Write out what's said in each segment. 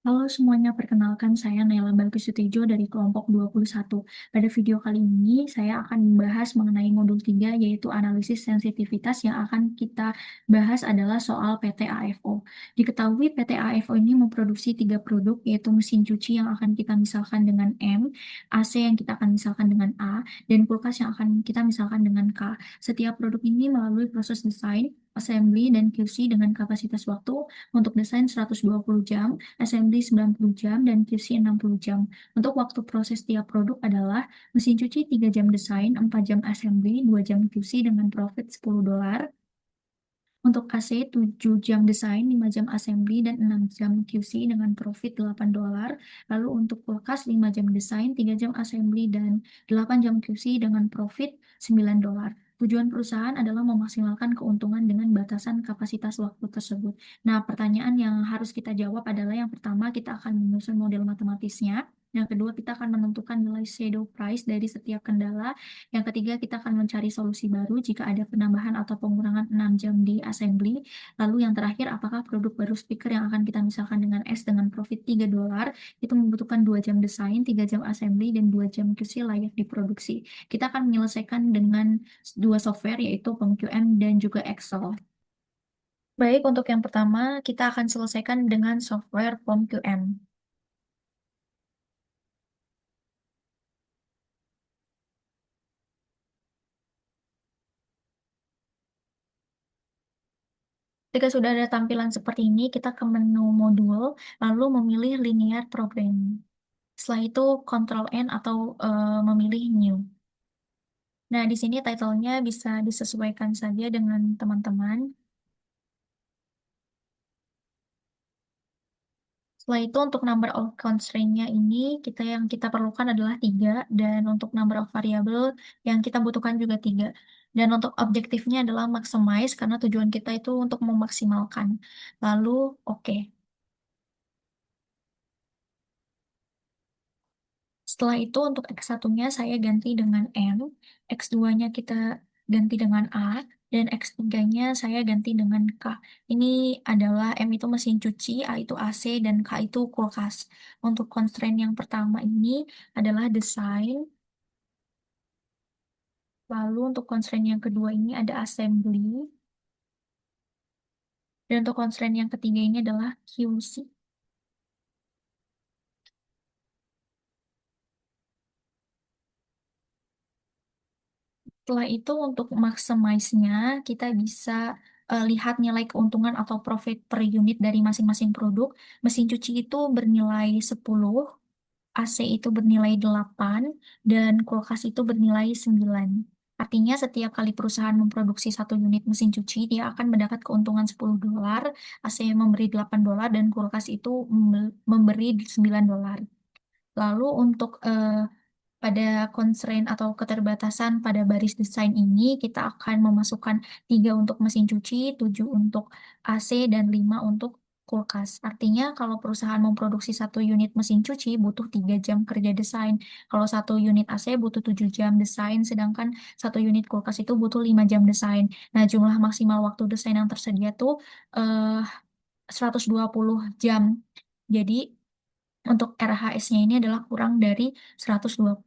Halo semuanya, perkenalkan saya Naila Bagusutiejo dari kelompok 21. Pada video kali ini, saya akan membahas mengenai modul 3, yaitu analisis sensitivitas. Yang akan kita bahas adalah soal PT AFO. Diketahui PT AFO ini memproduksi tiga produk, yaitu mesin cuci yang akan kita misalkan dengan M, AC yang kita akan misalkan dengan A, dan kulkas yang akan kita misalkan dengan K. Setiap produk ini melalui proses desain, assembly, dan QC dengan kapasitas waktu untuk desain 120 jam, assembly 90 jam, dan QC 60 jam. Untuk waktu proses tiap produk adalah mesin cuci 3 jam desain, 4 jam assembly, 2 jam QC dengan profit $10. Untuk AC 7 jam desain, 5 jam assembly, dan 6 jam QC dengan profit $8. Lalu untuk kulkas 5 jam desain, 3 jam assembly, dan 8 jam QC dengan profit $9. Tujuan perusahaan adalah memaksimalkan keuntungan dengan batasan kapasitas waktu tersebut. Nah, pertanyaan yang harus kita jawab adalah yang pertama, kita akan menyusun model matematisnya. Yang kedua, kita akan menentukan nilai shadow price dari setiap kendala. Yang ketiga, kita akan mencari solusi baru jika ada penambahan atau pengurangan 6 jam di assembly. Lalu yang terakhir, apakah produk baru speaker yang akan kita misalkan dengan S dengan profit $3 itu membutuhkan 2 jam desain, 3 jam assembly, dan 2 jam QC layak diproduksi. Kita akan menyelesaikan dengan dua software yaitu POM-QM dan juga Excel. Baik, untuk yang pertama, kita akan selesaikan dengan software POM-QM. Ketika sudah ada tampilan seperti ini, kita ke menu modul, lalu memilih linear programming. Setelah itu Ctrl N atau memilih New. Nah, di sini title-nya bisa disesuaikan saja dengan teman-teman. Setelah itu untuk number of constraint-nya ini yang kita perlukan adalah 3, dan untuk number of variable yang kita butuhkan juga 3. Dan untuk objektifnya adalah maximize karena tujuan kita itu untuk memaksimalkan. Lalu oke. Setelah itu untuk X1-nya saya ganti dengan M, X2-nya kita ganti dengan A, dan X3-nya saya ganti dengan K. Ini adalah M itu mesin cuci, A itu AC, dan K itu kulkas. Untuk constraint yang pertama ini adalah desain, lalu untuk constraint yang kedua ini ada assembly, dan untuk constraint yang ketiga ini adalah QC. Setelah itu untuk maximize-nya kita bisa lihat nilai keuntungan atau profit per unit dari masing-masing produk. Mesin cuci itu bernilai 10, AC itu bernilai 8, dan kulkas itu bernilai 9. Artinya setiap kali perusahaan memproduksi satu unit mesin cuci, dia akan mendapat keuntungan $10, AC memberi $8, dan kulkas itu memberi $9. Lalu untuk pada constraint atau keterbatasan pada baris desain ini, kita akan memasukkan 3 untuk mesin cuci, 7 untuk AC, dan 5 untuk kulkas. Artinya kalau perusahaan memproduksi satu unit mesin cuci butuh 3 jam kerja desain. Kalau satu unit AC butuh 7 jam desain, sedangkan satu unit kulkas itu butuh 5 jam desain. Nah, jumlah maksimal waktu desain yang tersedia tuh eh, 120 jam. Jadi untuk RHS-nya ini adalah kurang dari 120.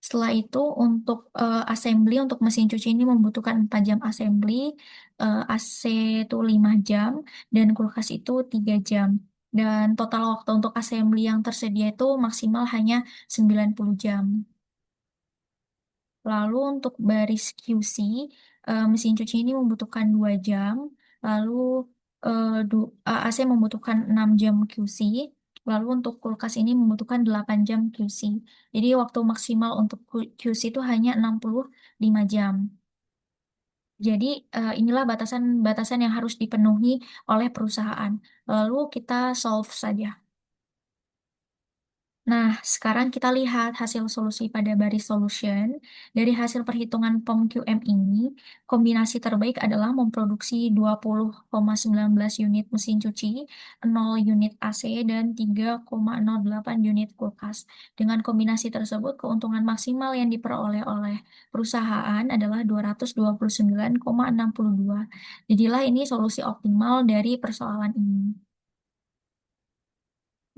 Setelah itu untuk assembly untuk mesin cuci ini membutuhkan 4 jam assembly, AC itu 5 jam, dan kulkas itu 3 jam. Dan total waktu untuk assembly yang tersedia itu maksimal hanya 90 jam. Lalu untuk baris QC, mesin cuci ini membutuhkan 2 jam, lalu AC membutuhkan 6 jam QC, lalu untuk kulkas ini membutuhkan 8 jam QC. Jadi waktu maksimal untuk QC itu hanya 65 jam. Jadi inilah batasan-batasan yang harus dipenuhi oleh perusahaan. Lalu kita solve saja. Nah, sekarang kita lihat hasil solusi pada baris solution. Dari hasil perhitungan POM-QM ini, kombinasi terbaik adalah memproduksi 20,19 unit mesin cuci, 0 unit AC, dan 3,08 unit kulkas. Dengan kombinasi tersebut, keuntungan maksimal yang diperoleh oleh perusahaan adalah 229,62. Jadilah ini solusi optimal dari persoalan ini.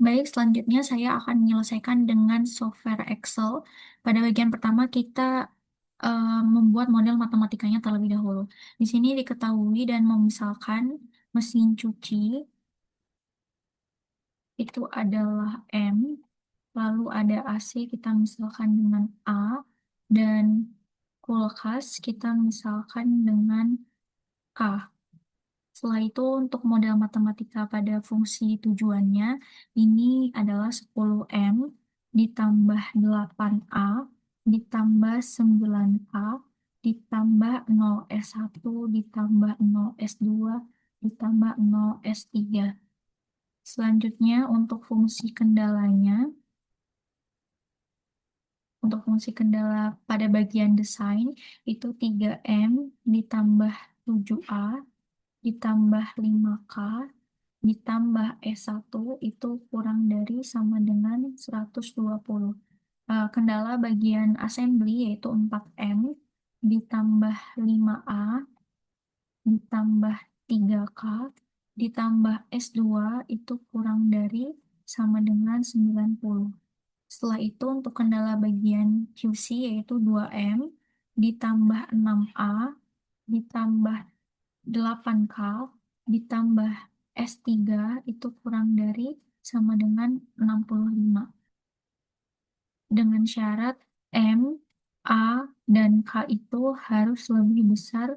Baik, selanjutnya saya akan menyelesaikan dengan software Excel. Pada bagian pertama kita membuat model matematikanya terlebih dahulu. Di sini diketahui dan memisalkan mesin cuci itu adalah M, lalu ada AC kita misalkan dengan A, dan kulkas kita misalkan dengan K. Setelah itu untuk model matematika pada fungsi tujuannya, ini adalah 10M ditambah 8A ditambah 9A ditambah 0S1 ditambah 0S2 ditambah 0S3. Selanjutnya untuk fungsi kendala pada bagian desain itu 3M ditambah 7A ditambah 5K ditambah S1 itu kurang dari sama dengan 120. Kendala bagian assembly yaitu 4M ditambah 5A ditambah 3K ditambah S2 itu kurang dari sama dengan 90. Setelah itu untuk kendala bagian QC yaitu 2M ditambah 6A ditambah 8K ditambah S3 itu kurang dari sama dengan 65. Dengan syarat M, A, dan K itu harus lebih besar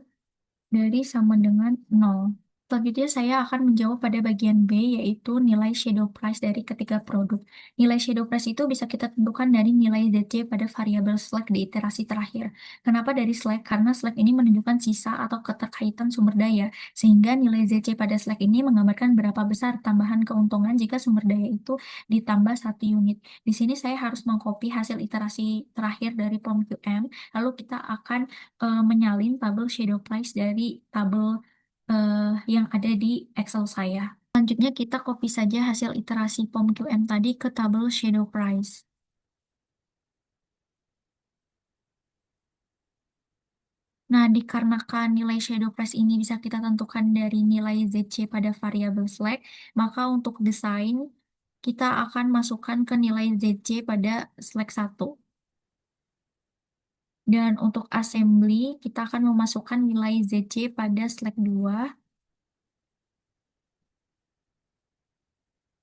dari sama dengan 0. Selanjutnya saya akan menjawab pada bagian B, yaitu nilai shadow price dari ketiga produk. Nilai shadow price itu bisa kita tentukan dari nilai ZC pada variabel slack di iterasi terakhir. Kenapa dari slack? Karena slack ini menunjukkan sisa atau keterkaitan sumber daya, sehingga nilai ZC pada slack ini menggambarkan berapa besar tambahan keuntungan jika sumber daya itu ditambah 1 unit. Di sini saya harus mengcopy hasil iterasi terakhir dari POM-QM, lalu kita akan menyalin tabel shadow price dari tabel yang ada di Excel saya. Selanjutnya kita copy saja hasil iterasi POM-QM tadi ke tabel shadow price. Nah, dikarenakan nilai shadow price ini bisa kita tentukan dari nilai ZC pada variabel slack, maka untuk desain kita akan masukkan ke nilai ZC pada slack 1. Dan untuk assembly, kita akan memasukkan nilai ZC pada slack 2.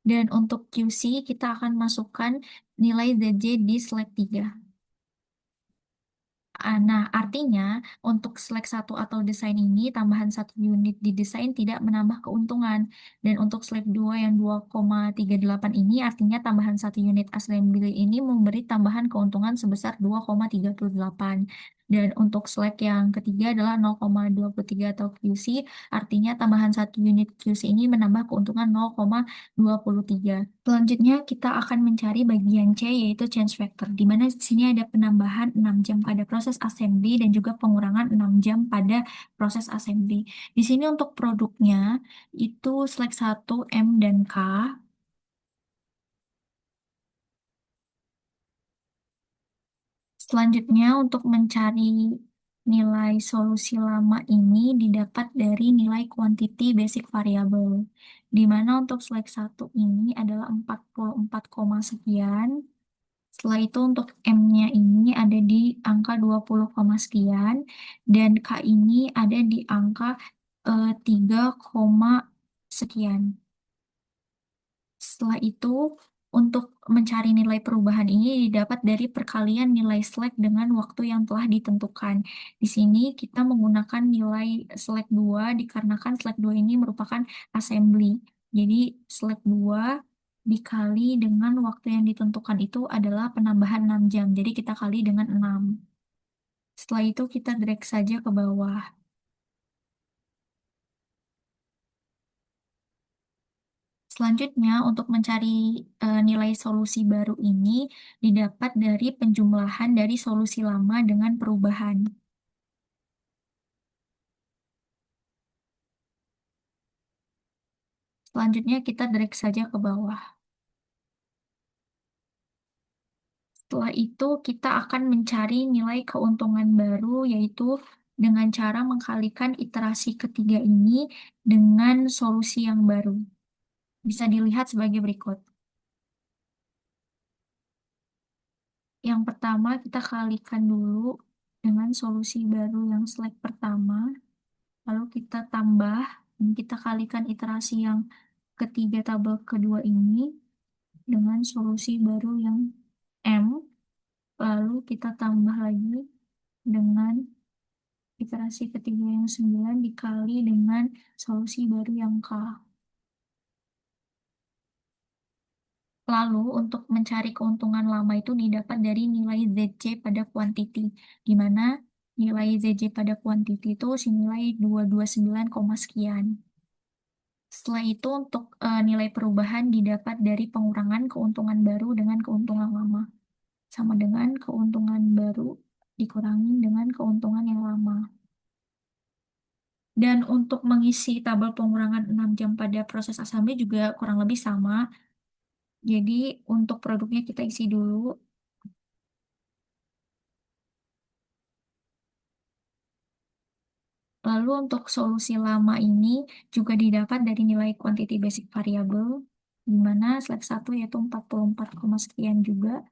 Dan untuk QC, kita akan masukkan nilai ZC di slack 3. Nah, artinya untuk Slack 1 atau desain ini, tambahan 1 unit di desain tidak menambah keuntungan. Dan untuk Slack 2 yang 2,38 ini, artinya tambahan 1 unit assembly ini memberi tambahan keuntungan sebesar 2,38. Dan untuk Slack yang ketiga adalah 0,23 atau QC, artinya tambahan 1 unit QC ini menambah keuntungan 0,23. Selanjutnya, kita akan mencari bagian C, yaitu change factor, di mana di sini ada penambahan 6 jam pada proses assembly dan juga pengurangan 6 jam pada proses assembly. Di sini untuk produknya, itu Slack 1, M, dan K. Selanjutnya, untuk mencari nilai solusi lama ini didapat dari nilai quantity basic variable, di mana untuk Slack 1 ini adalah 44, sekian. Setelah itu untuk M-nya ini ada di angka 20, sekian dan K ini ada di angka 3, sekian. Setelah itu untuk mencari nilai perubahan ini didapat dari perkalian nilai slack dengan waktu yang telah ditentukan. Di sini kita menggunakan nilai slack 2 dikarenakan slack 2 ini merupakan assembly. Jadi slack 2 dikali dengan waktu yang ditentukan itu adalah penambahan 6 jam. Jadi kita kali dengan 6. Setelah itu kita drag saja ke bawah. Selanjutnya, untuk mencari nilai solusi baru ini didapat dari penjumlahan dari solusi lama dengan perubahan. Selanjutnya, kita drag saja ke bawah. Setelah itu, kita akan mencari nilai keuntungan baru, yaitu dengan cara mengkalikan iterasi ketiga ini dengan solusi yang baru. Bisa dilihat sebagai berikut. Yang pertama kita kalikan dulu dengan solusi baru yang slide pertama, lalu kita tambah, dan kita kalikan iterasi yang ketiga tabel kedua ini dengan solusi baru yang M, lalu kita tambah lagi dengan iterasi ketiga yang 9 dikali dengan solusi baru yang K. Lalu, untuk mencari keuntungan lama itu didapat dari nilai ZC pada kuantiti, di mana nilai ZC pada kuantiti itu senilai 229, sekian. Setelah itu, untuk nilai perubahan didapat dari pengurangan keuntungan baru dengan keuntungan lama, sama dengan keuntungan baru dikurangi dengan keuntungan yang lama. Dan untuk mengisi tabel pengurangan 6 jam pada proses assembly juga kurang lebih sama. Jadi, untuk produknya kita isi dulu. Lalu untuk solusi lama ini juga didapat dari nilai quantity basic variable, di mana slide 1 yaitu 44, sekian juga.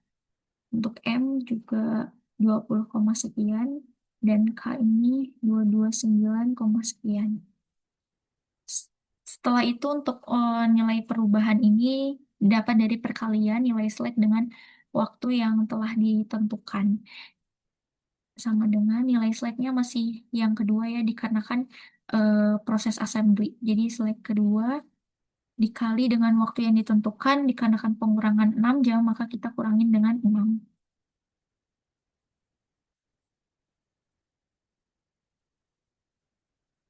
Untuk M juga 20, sekian. Dan K ini 229, sekian. Setelah itu untuk nilai perubahan ini dapat dari perkalian nilai slide dengan waktu yang telah ditentukan. Sama dengan nilai slide-nya masih yang kedua ya, dikarenakan proses assembly. Jadi slide kedua dikali dengan waktu yang ditentukan, dikarenakan pengurangan 6 jam, maka kita kurangin dengan 6.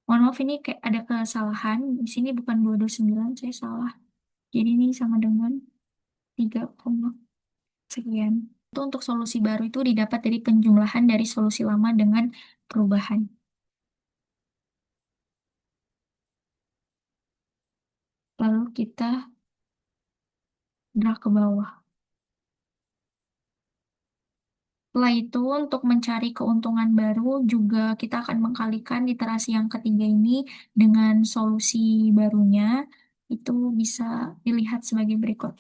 Mohon maaf, ini kayak ada kesalahan. Di sini bukan 229, saya salah. Jadi ini sama dengan 3, sekian. Itu untuk solusi baru itu didapat dari penjumlahan dari solusi lama dengan perubahan. Lalu kita drag ke bawah. Setelah itu, untuk mencari keuntungan baru, juga kita akan mengkalikan iterasi yang ketiga ini dengan solusi barunya. Itu bisa dilihat sebagai berikut.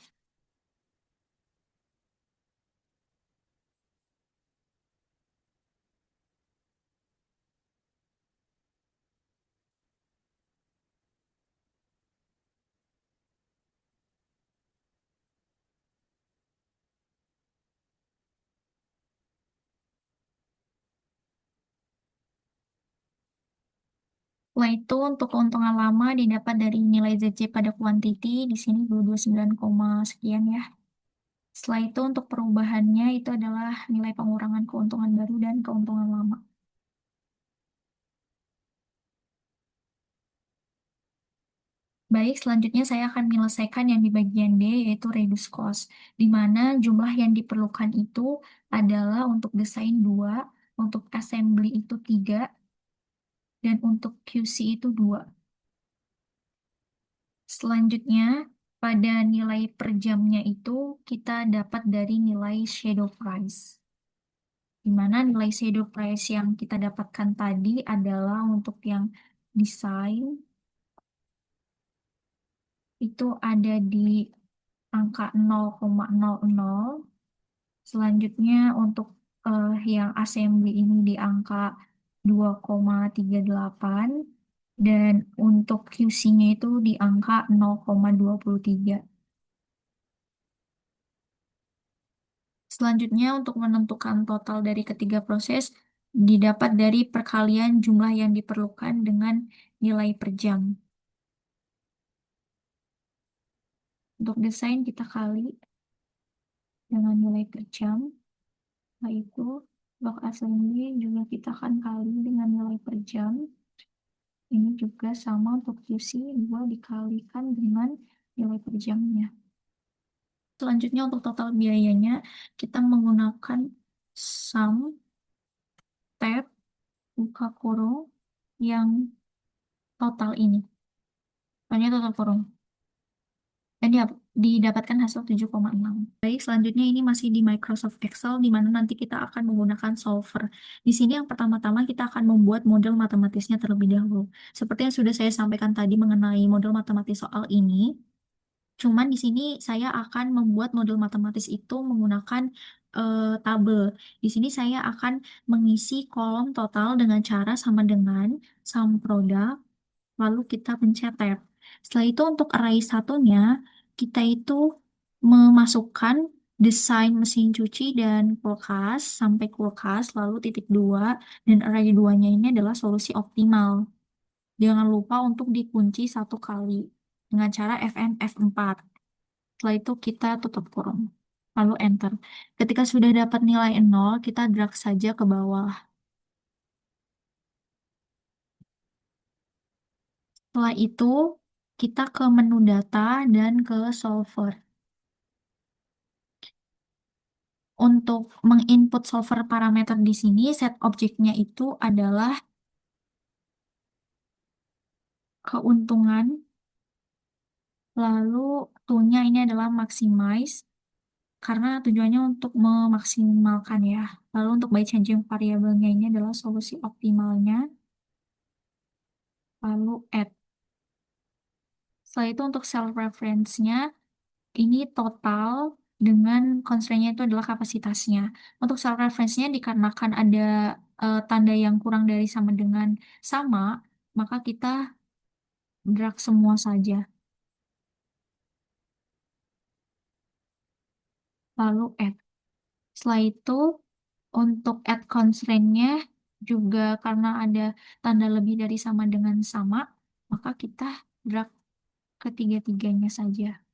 Setelah itu, untuk keuntungan lama didapat dari nilai ZC pada kuantiti, di sini 229, sekian ya. Setelah itu, untuk perubahannya itu adalah nilai pengurangan keuntungan baru dan keuntungan lama. Baik, selanjutnya saya akan menyelesaikan yang di bagian D, yaitu reduce cost, di mana jumlah yang diperlukan itu adalah untuk desain 2, untuk assembly itu 3, dan untuk QC itu 2. Selanjutnya, pada nilai per jamnya itu kita dapat dari nilai shadow price, di mana nilai shadow price yang kita dapatkan tadi adalah untuk yang desain, itu ada di angka 0,00. Selanjutnya untuk yang assembly ini di angka 2,38 dan untuk QC-nya itu di angka 0,23. Selanjutnya untuk menentukan total dari ketiga proses didapat dari perkalian jumlah yang diperlukan dengan nilai per jam. Untuk desain kita kali dengan nilai per jam. Setelah itu, log assembly juga kita akan kali dengan nilai per jam. Ini juga sama untuk QC, 2 dikalikan dengan nilai per jamnya. Selanjutnya untuk total biayanya, kita menggunakan sum, tab, buka kurung, yang total ini. Hanya total kurung. Dan didapatkan hasil 7,6. Baik, selanjutnya ini masih di Microsoft Excel, di mana nanti kita akan menggunakan solver. Di sini yang pertama-tama kita akan membuat model matematisnya terlebih dahulu. Seperti yang sudah saya sampaikan tadi mengenai model matematis soal ini, cuman di sini saya akan membuat model matematis itu menggunakan tabel. Di sini saya akan mengisi kolom total dengan cara sama dengan sum produk, lalu kita pencet tab. Setelah itu untuk array satunya, kita itu memasukkan desain mesin cuci dan kulkas sampai kulkas, lalu titik dua, dan array duanya ini adalah solusi optimal. Jangan lupa untuk dikunci satu kali dengan cara Fn F4. Setelah itu kita tutup kurung. Lalu enter. Ketika sudah dapat nilai 0, kita drag saja ke bawah. Setelah itu, kita ke menu data dan ke solver. Untuk menginput solver parameter di sini, set objeknya itu adalah keuntungan, lalu to-nya ini adalah maximize, karena tujuannya untuk memaksimalkan ya. Lalu untuk by changing variabelnya ini adalah solusi optimalnya, lalu add. Setelah itu untuk cell reference-nya, ini total dengan constraint-nya itu adalah kapasitasnya. Untuk cell reference-nya dikarenakan ada tanda yang kurang dari sama dengan sama, maka kita drag semua saja. Lalu add. Setelah itu, untuk add constraint-nya juga karena ada tanda lebih dari sama dengan sama, maka kita drag ketiga-tiganya saja.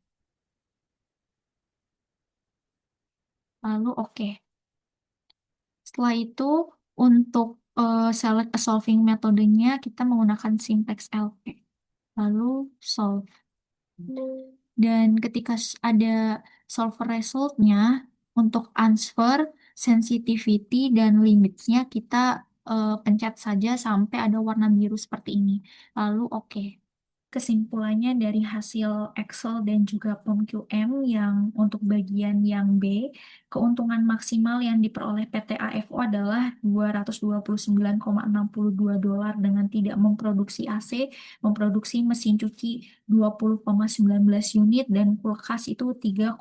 Lalu oke. Setelah itu, untuk select a solving metodenya, kita menggunakan syntax LP. Lalu solve. Dan ketika ada solver resultnya, untuk answer, sensitivity, dan limitsnya, kita pencet saja sampai ada warna biru seperti ini. Lalu oke. Kesimpulannya dari hasil Excel dan juga POM-QM yang untuk bagian yang B, keuntungan maksimal yang diperoleh PT AFO adalah 229,62 dolar dengan tidak memproduksi AC, memproduksi mesin cuci 20,19 unit, dan kulkas itu 3,08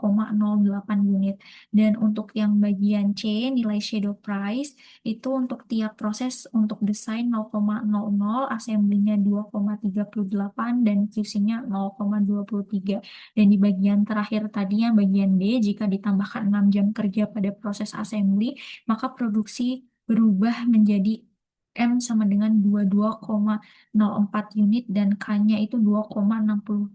unit. Dan untuk yang bagian C, nilai shadow price, itu untuk tiap proses untuk desain 0,00, assembly-nya 2,38, dan QC-nya 0,23. Dan di bagian terakhir tadi yang bagian D, jika ditambahkan 6 jam kerja pada proses assembly, maka produksi berubah menjadi M sama dengan 22,04 unit dan K-nya itu 2,62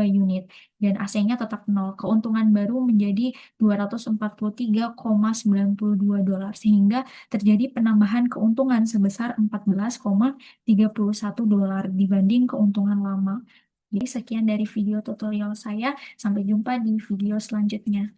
unit. Dan AC-nya tetap 0. Keuntungan baru menjadi 243,92 dolar. Sehingga terjadi penambahan keuntungan sebesar 14,31 dolar dibanding keuntungan lama. Jadi sekian dari video tutorial saya. Sampai jumpa di video selanjutnya.